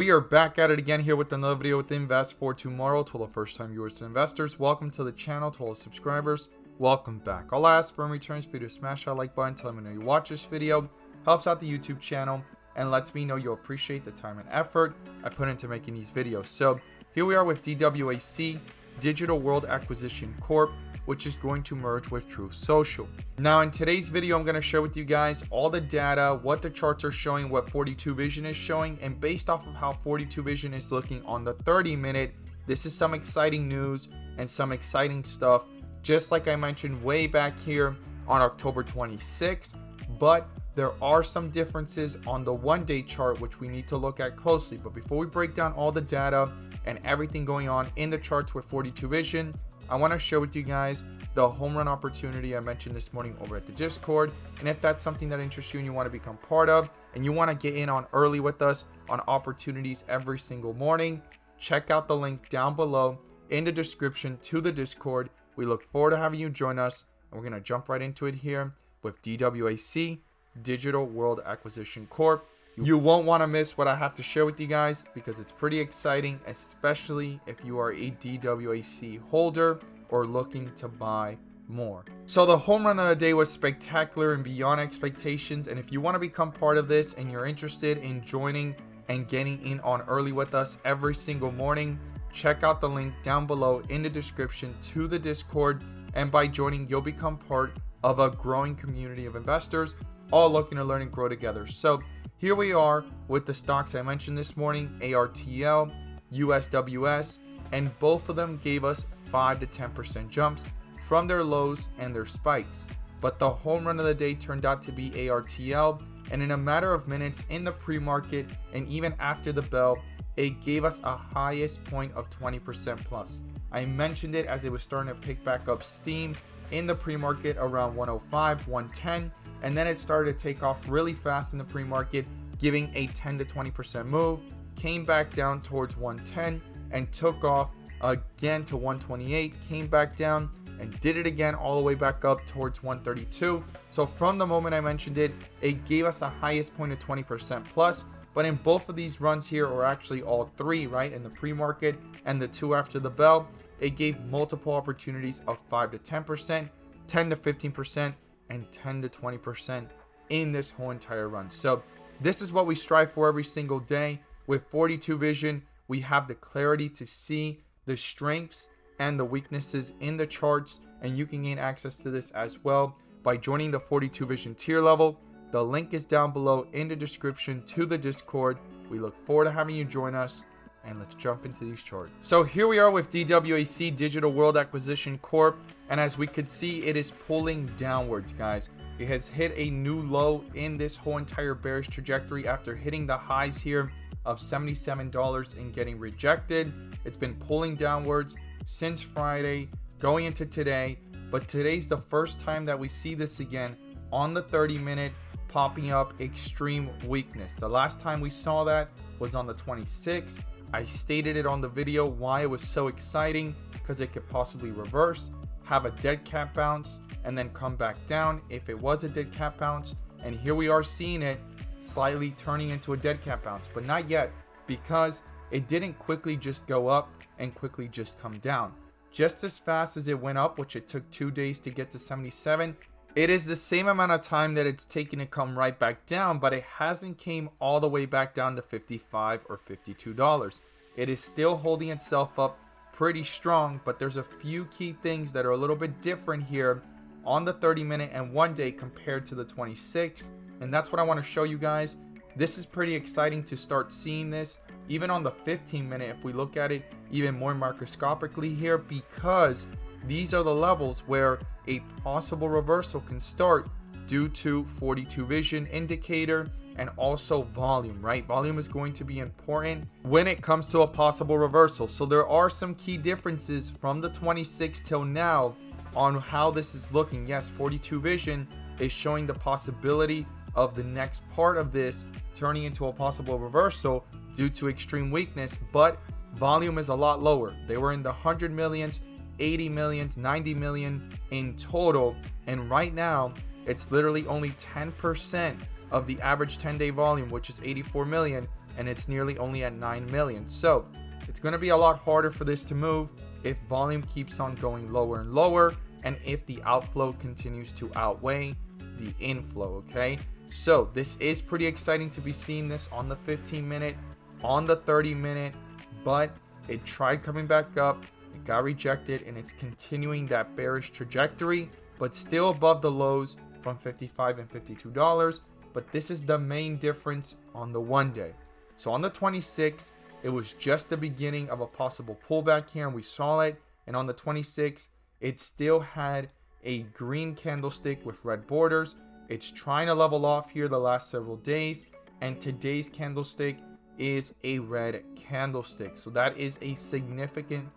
We are back at it again here with another video with Invest for Tomorrow. To all the first time viewers and investors, welcome to the channel. To all the subscribers, welcome back. All I ask for in return is for you to smash that like button, tell me know you watch this video, helps out the YouTube channel, and lets me know you appreciate the time and effort I put into making these videos. So here we are with DWAC, Digital World Acquisition Corp, which is going to merge with Truth Social. Now in today's video, I'm going to share with you guys all the data, what the charts are showing, what 42 Vision is showing, and based off of how 42 Vision is looking on the 30-minute, this is some exciting news and some exciting stuff, just like I mentioned way back here on October 26th, but there are some differences on the one-day chart which we need to look at closely. But before we break down all the data and everything going on in the charts with 42 Vision, I want to share with you guys the home run opportunity I mentioned this morning over at the Discord. And if that's something that interests you and you want to become part of, and you want to get in on early with us on opportunities every single morning, check out the link down below in the description to the Discord. We look forward to having you join us, and we're going to jump right into it here with DWAC, Digital World Acquisition Corp. You won't want to miss what I have to share with you guys because it's pretty exciting, especially if you are a DWAC holder or looking to buy more. So the home run of the day was spectacular and beyond expectations. And if you want to become part of this and you're interested in joining and getting in on early with us every single morning, check out the link down below in the description to the Discord. And by joining, you'll become part of a growing community of investors all looking to learn and grow together. So here we are with the stocks I mentioned this morning, ARTL, USWS, and both of them gave us 5 to 10% jumps from their lows and their spikes. But the home run of the day turned out to be ARTL, and in a matter of minutes in the pre-market and even after the bell, it gave us a highest point of 20% plus. I mentioned it as it was starting to pick back up steam in the pre-market around 105, 110, and then it started to take off really fast in the pre-market, giving a 10 to 20% move, came back down towards 110 and took off again to 128, came back down and did it again all the way back up towards 132. So from the moment I mentioned it, it gave us a highest point of 20% plus. But in both of these runs here, or actually all three, right, in the pre-market and the two after the bell, it gave multiple opportunities of 5 to 10%, 10 to 15%, and 10 to 20% in this whole entire run. So this is what we strive for every single day. With 42 Vision, we have the clarity to see the strengths and the weaknesses in the charts, and you can gain access to this as well by joining the 42 Vision tier level. The link is down below in the description to the Discord. We look forward to having you join us, and let's jump into these charts. So here we are with DWAC, Digital World Acquisition Corp, and as we could see, it is pulling downwards, guys. It has hit a new low in this whole entire bearish trajectory after hitting the highs here of $77 and getting rejected. It's been pulling downwards since Friday going into today, but today's the first time that we see this again on the 30-minute popping up extreme weakness. The last time we saw that was on the 26th. I stated it on the video why it was so exciting, because it could possibly reverse, have a dead cat bounce, and then come back down if it was a dead cat bounce. And here we are seeing it slightly turning into a dead cat bounce, but not yet, because it didn't quickly just go up and quickly just come down. Just as fast as it went up, which it took 2 days to get to 77, it is the same amount of time that it's taken to come right back down, but it hasn't came all the way back down to $55 or $52. It is still holding itself up pretty strong, but there's a few key things that are a little bit different here on the 30-minute and 1 day compared to the 26th, and that's what I want to show you guys. This is pretty exciting to start seeing this even on the 15-minute if we look at it even more microscopically here, because these are the levels where a possible reversal can start due to 42 Vision indicator and also volume, right? Volume is going to be important when it comes to a possible reversal. So there are some key differences from the 26th till now on how this is looking. Yes, 42 Vision is showing the possibility of the next part of this turning into a possible reversal due to extreme weakness, but volume is a lot lower. They were in the 100 millions, 80 millions, 90 million in total, and right now it's literally only 10% of the average 10-day volume, which is 84 million, and it's nearly only at 9 million. So it's going to be a lot harder for this to move if volume keeps on going lower and lower, and if the outflow continues to outweigh the inflow. Okay, so this is pretty exciting to be seeing this on the 15-minute, on the 30-minute, but it tried coming back up, it got rejected, and it's continuing that bearish trajectory, but still above the lows from $55 and $52. But this is the main difference on the 1 day. So on the 26th, it was just the beginning of a possible pullback here, and we saw it. And on the 26th, it still had a green candlestick with red borders. It's trying to level off here the last several days, and today's candlestick is a red candlestick. So that is a significant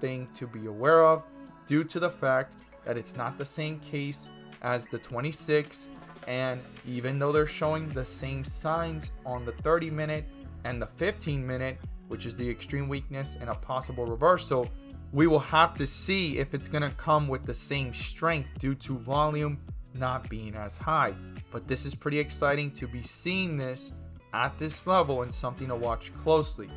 thing to be aware of, due to the fact that it's not the same case as the 26th. And even though they're showing the same signs on the 30-minute and the 15-minute, which is the extreme weakness and a possible reversal, we will have to see if it's going to come with the same strength due to volume not being as high. But this is pretty exciting to be seeing this at this level, and something to watch closely.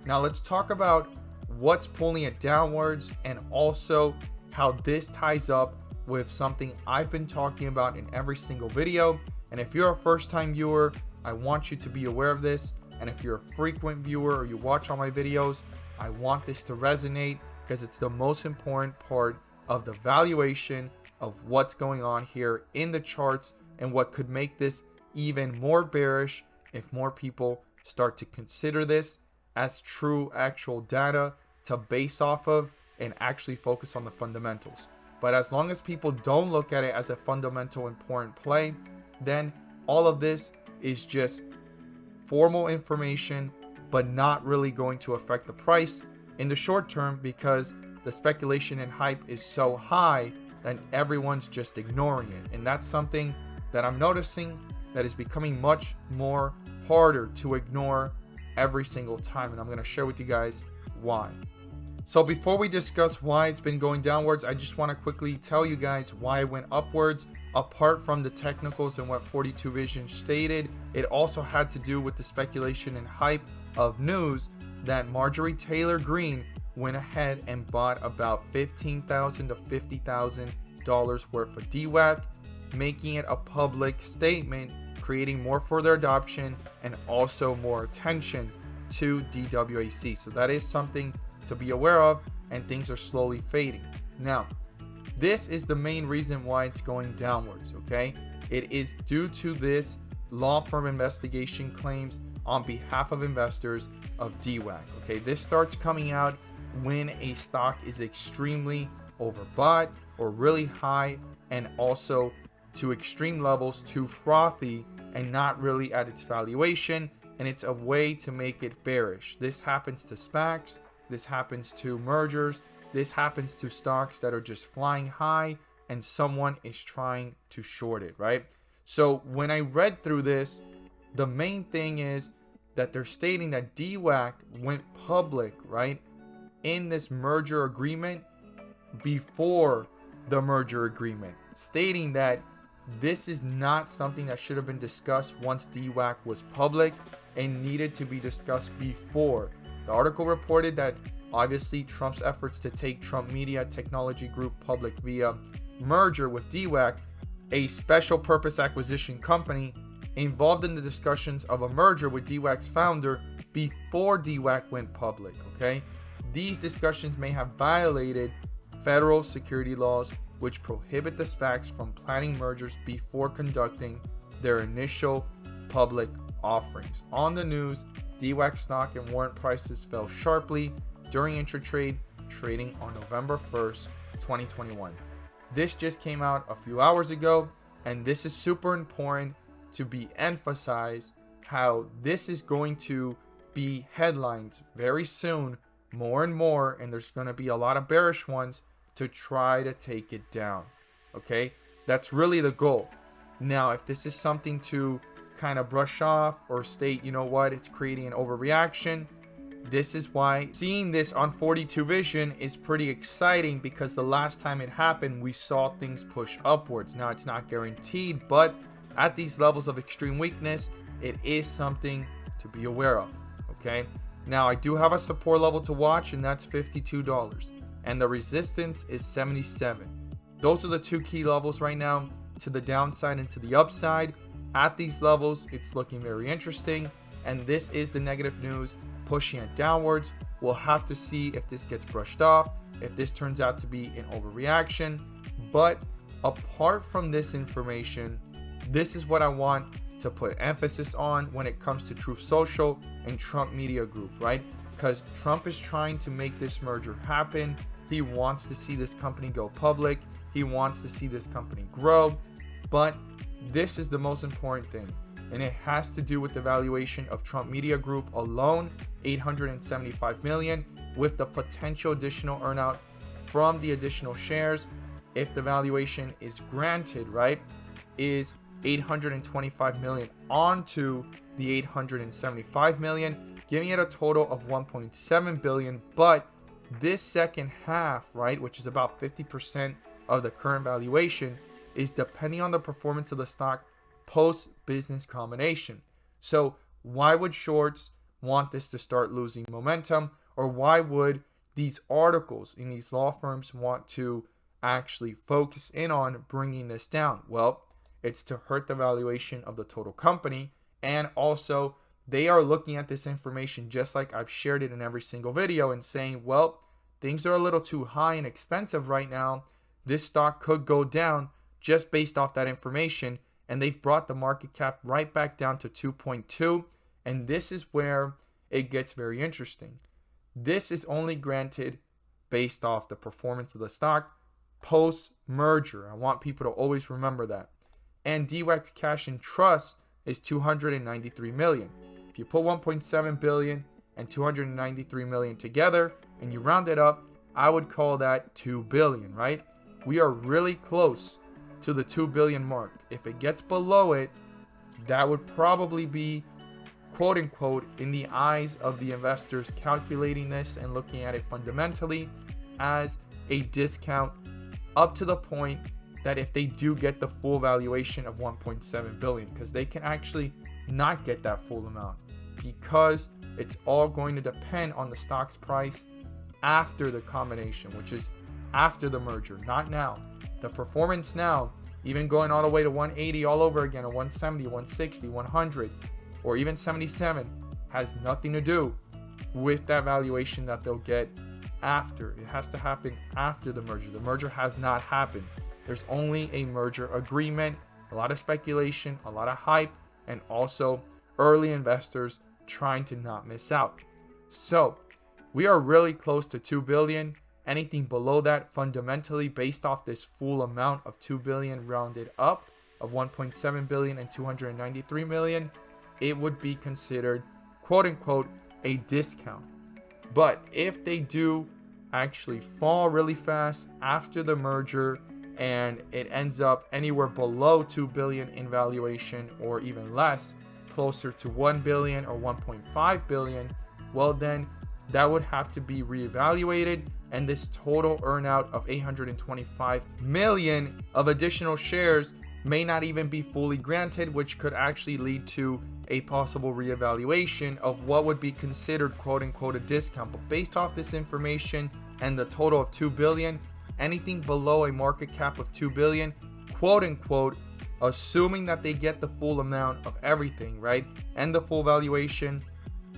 Now let's talk about what's pulling it downwards, and also how this ties up with something I've been talking about in every single video. And if you're a first-time viewer, I want you to be aware of this. And if you're a frequent viewer or you watch all my videos, I want this to resonate, because it's the most important part of the valuation of what's going on here in the charts, and what could make this even more bearish if more people start to consider this as true actual data to base off of and actually focus on the fundamentals. But as long as people don't look at it as a fundamental important play, then all of this is just formal information, but not really going to affect the price in the short term, because the speculation and hype is so high that everyone's just ignoring it. And that's something that I'm noticing that is becoming much more harder to ignore every single time, and I'm going to share with you guys why. So before we discuss why it's been going downwards, I just want to quickly tell you guys why it went upwards. Apart from the technicals and what 42 Vision stated, it also had to do with the speculation and hype of news that Marjorie Taylor Greene went ahead and bought about $15,000 to $50,000 worth of DWAC, making it a public statement, creating more further adoption and also more attention to DWAC. So that is something to be aware of, and things are slowly fading. Now, this is the main reason why it's going downwards, okay? It is due to this law firm investigation claims on behalf of investors of DWAC, okay? This starts coming out when a stock is extremely overbought or really high, and also to extreme levels, too frothy and not really at its valuation, and it's a way to make it bearish. This happens to SPACs, this happens to mergers, this happens to stocks that are just flying high and someone is trying to short it, right? So when I read through this, the main thing is that they're stating that DWAC went public, right, in this merger agreement before the merger agreement, stating that this is not something that should have been discussed once DWAC was public and needed to be discussed before. The article reported that obviously Trump's efforts to take Trump Media Technology Group public via merger with DWAC, a special purpose acquisition company, involved in the discussions of a merger with DWAC's founder before DWAC went public, okay? These discussions may have violated federal security laws, which prohibit the SPACs from planning mergers before conducting their initial public offerings. On the news, DWAC stock and warrant prices fell sharply during intratrade trading on November 1st, 2021. This just came out a few hours ago, and this is super important to be emphasized, how this is going to be headlines very soon, more and more, and there's going to be a lot of bearish ones to try to take it down. Okay, that's really the goal. Now, if this is something to kind of brush off or state, you know what, it's creating an overreaction, this is why seeing this on 42 Vision is pretty exciting, because the last time it happened, we saw things push upwards. Now, it's not guaranteed, but at these levels of extreme weakness, it is something to be aware of. Okay, now I do have a support level to watch, and that's $52, and the resistance is 77. Those are the two key levels right now, to the downside and to the upside. At these levels, it's looking very interesting, and this is the negative news pushing it downwards. We'll have to see if this gets brushed off, if this turns out to be an overreaction. But apart from this information, this is what I want to put emphasis on when it comes to Truth Social and Trump Media Group, right? Because Trump is trying to make this merger happen. He wants to see this company go public. He wants to see this company grow. But this is the most important thing, and it has to do with the valuation of Trump Media Group alone, $875 million, with the potential additional earnout from the additional shares. If the valuation is granted, right, is $825 million onto the $875 million, giving it a total of $1.7 billion. But this second half, right, which is about 50% of the current valuation, is depending on the performance of the stock post business combination. So why would shorts want this to start losing momentum, or why would these articles in these law firms want to actually focus in on bringing this down? Well, it's to hurt the valuation of the total company, and also they are looking at this information just like I've shared it in every single video and saying, well, things are a little too high and expensive right now. This stock could go down just based off that information, and they've brought the market cap right back down to 2.2, and this is where it gets very interesting. This is only granted based off the performance of the stock post merger. I want people to always remember that. And DWAC's cash and trust is $293 million. If you put $1.7 billion and $293 million together and you round it up, I would call that $2 billion, right? We are really close to the $2 billion mark. If it gets below it, that would probably be, quote unquote, in the eyes of the investors calculating this and looking at it fundamentally as a discount, up to the point that if they do get the full valuation of $1.7 billion, because they can actually not get that full amount, because it's all going to depend on the stock's price after the combination, which is after the merger, not now. The performance now, even going all the way to 180 all over again, or 170, 160, 100, or even 77, has nothing to do with that valuation that they'll get after. It has to happen after the merger. The merger has not happened. There's only a merger agreement, a lot of speculation, a lot of hype, and also early investors trying to not miss out. So we are really close to $2 billion. Anything below that, fundamentally, based off this full amount of $2 billion rounded up of $1.7 billion and $293 million, it would be considered, quote unquote, a discount. But if they do actually fall really fast after the merger and it ends up anywhere below $2 billion in valuation, or even less, closer to $1 billion or $1.5 billion, well then that would have to be reevaluated, and this total earnout of $825 million of additional shares may not even be fully granted, which could actually lead to a possible reevaluation of what would be considered, quote unquote, a discount. But based off this information and the total of $2 billion, anything below a market cap of $2 billion, quote unquote, assuming that they get the full amount of everything, right, and the full valuation,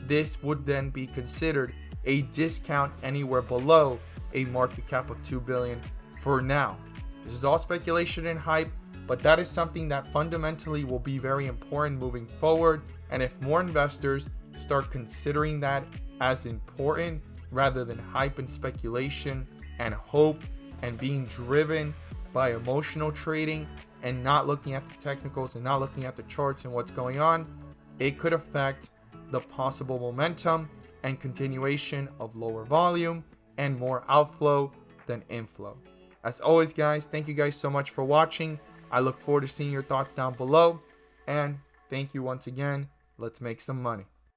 this would then be considered a discount anywhere below a market cap of $2 billion for now. This is all speculation and hype, but that is something that fundamentally will be very important moving forward. And if more investors start considering that as important rather than hype and speculation and hope and being driven by emotional trading and not looking at the technicals and not looking at the charts and what's going on, it could affect the possible momentum and continuation of lower volume and more outflow than inflow. As always, guys, thank you guys so much for watching. I look forward to seeing your thoughts down below, and thank you once again. Let's make some money.